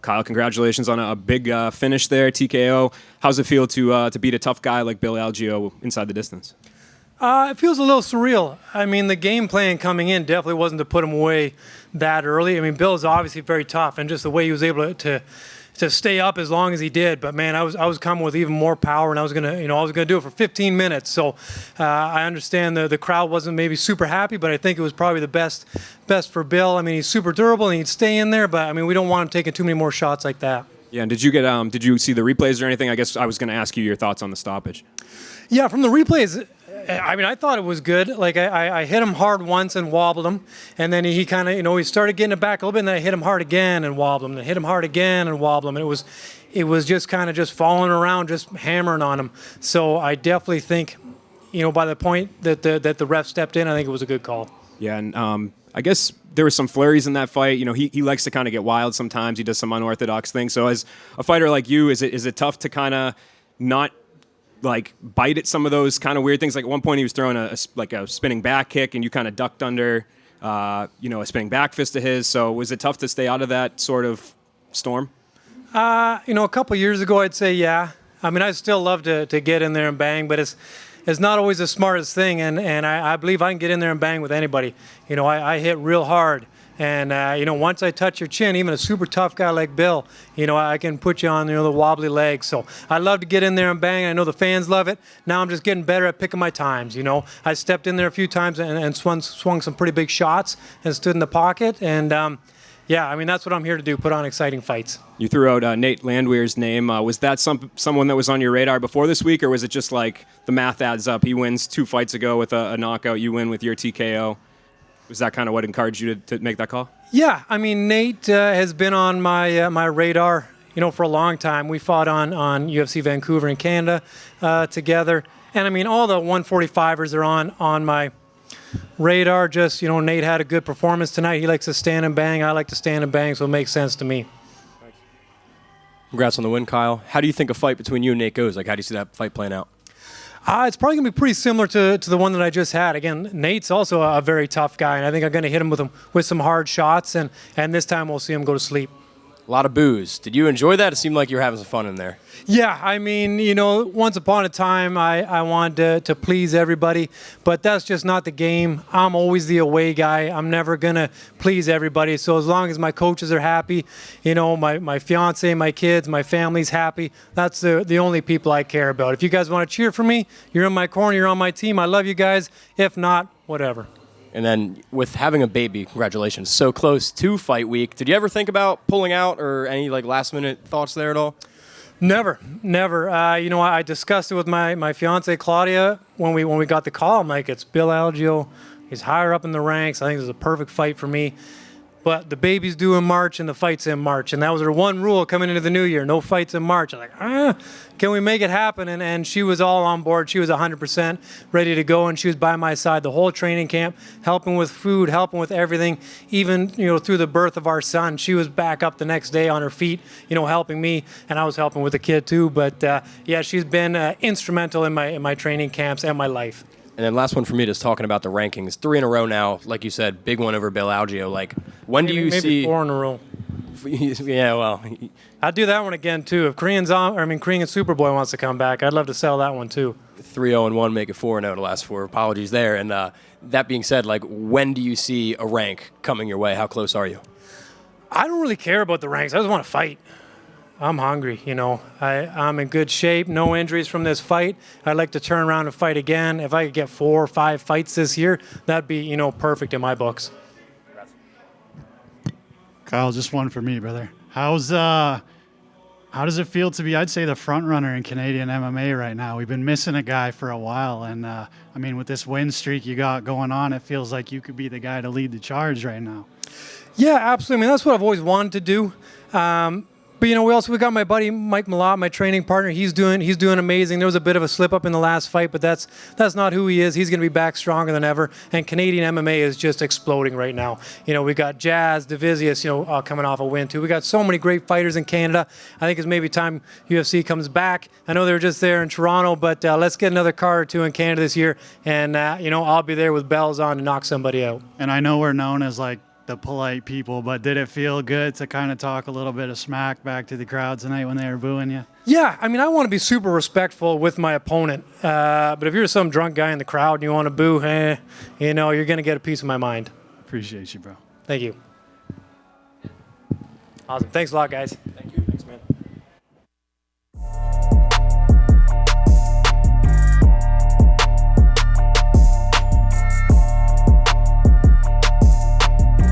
Kyle, congratulations on a big finish there, TKO. How's it feel to beat a tough guy like Bill Algeo inside the distance? It feels a little surreal. I mean, the game plan coming in definitely wasn't to put him away that early. I mean, Bill's obviously very tough, and just the way he was able to stay up as long as he did. But man, I was coming with even more power, and I was gonna do it for 15 minutes. So I understand the crowd wasn't maybe super happy, but I think it was probably the best for Bill. I mean, he's super durable and he'd stay in there, but I mean, we don't want him taking too many more shots like that. Yeah, and did you see the replays or anything? I guess I was going to ask you your thoughts on the stoppage. Yeah, from the replays, I mean, I thought it was good. Like, I hit him hard once and wobbled him, and then he kind of, he started getting it back a little bit, and then I hit him hard again and wobbled him, and hit him hard again and wobbled him, and it was just kind of just falling around, just hammering on him. So I definitely think, by the point that the ref stepped in, I think it was a good call. Yeah, and I guess there were some flurries in that fight. He likes to kind of get wild sometimes. He does some unorthodox things. So as a fighter like you, is it tough to kind of not like bite at some of those kind of weird things? Like at one point he was throwing a spinning back kick and you kind of ducked under, a spinning back fist of his. So was it tough to stay out of that sort of storm? A couple years ago, I'd say, yeah. I mean, I still love to get in there and bang, but it's not always the smartest thing. And I believe I can get in there and bang with anybody. I hit real hard. And, once I touch your chin, even a super tough guy like Bill, I can put you on, the wobbly legs. So I love to get in there and bang. I know the fans love it. Now I'm just getting better at picking my times, I stepped in there a few times and swung some pretty big shots and stood in the pocket. And, yeah, I mean, that's what I'm here to do, put on exciting fights. You threw out Nate Landwehr's name. Was that someone that was on your radar before this week, or was it just like the math adds up? He wins 2 fights ago with a knockout. You win with your TKO. Was that kind of what encouraged you to make that call? Yeah, I mean, Nate has been on my radar, for a long time. We fought on UFC Vancouver in Canada together. And, I mean, all the 145ers are on my radar. Just, Nate had a good performance tonight. He likes to stand and bang. I like to stand and bang, so it makes sense to me. Congrats on the win, Kyle. How do you think a fight between you and Nate goes? Like, how do you see that fight playing out? It's probably going to be pretty similar to the one that I just had. Again, Nate's also a very tough guy, and I think I'm going to hit him with some hard shots, and this time we'll see him go to sleep. A lot of booze. Did you enjoy that? It seemed like you were having some fun in there. Yeah, I mean, once upon a time, I wanted to please everybody, but that's just not the game. I'm always the away guy. I'm never going to please everybody. So as long as my coaches are happy, my fiance, my kids, my family's happy, that's the only people I care about. If you guys want to cheer for me, you're in my corner, you're on my team. I love you guys. If not, whatever. And then with having a baby, congratulations, so close to fight week. Did you ever think about pulling out or any last-minute thoughts there at all? Never. I discussed it with my fiance Claudia when we got the call. I'm like, it's Bill Algeo. He's higher up in the ranks. I think this is a perfect fight for me. But the baby's due in March and the fight's in March. And that was her one rule coming into the new year. No fights in March. I'm like, can we make it happen? And she was all on board. She was 100% ready to go. And she was by my side the whole training camp, helping with food, helping with everything. Even, through the birth of our son, she was back up the next day on her feet, helping me. And I was helping with the kid too. But yeah, she's been instrumental in my training camps and my life. And then last one for me, just talking about the rankings. 3 in a row now, like you said, big one over Bill Algeo. Like, when do you see... Maybe 4 in a row. Yeah, well... I'd do that one again, too. If Korean Superboy wants to come back, I'd love to sell that one, too. 3-0-1, make it 4-0 the last 4. Apologies there. And that being said, when do you see a rank coming your way? How close are you? I don't really care about the ranks. I just want to fight. I'm hungry, I'm in good shape, no injuries from this fight. I'd like to turn around and fight again. If I could get 4 or 5 fights this year, that'd be, perfect in my books. Kyle, just one for me, brother. How does it feel to be, I'd say, the front runner in Canadian MMA right now? We've been missing a guy for a while, and with this win streak you got going on, it feels like you could be the guy to lead the charge right now. Yeah, absolutely. That's what I've always wanted to do. But we got my buddy Mike Malott, my training partner. He's doing amazing. There was a bit of a slip up in the last fight, but that's not who he is. He's going to be back stronger than ever. And Canadian MMA is just exploding right now. We got Jazz, Divisius, coming off a win too. We got so many great fighters in Canada. I think it's maybe time UFC comes back. I know they were just there in Toronto, but let's get another card or 2 in Canada this year. And I'll be there with bells on to knock somebody out. And I know we're known as the polite people, but did it feel good to kind of talk a little bit of smack back to the crowd tonight when they were booing you? Yeah, I mean, I want to be super respectful with my opponent. But if you're some drunk guy in the crowd and you want to boo, you're going to get a piece of my mind. Appreciate you, bro. Thank you. Awesome. Thanks a lot, guys.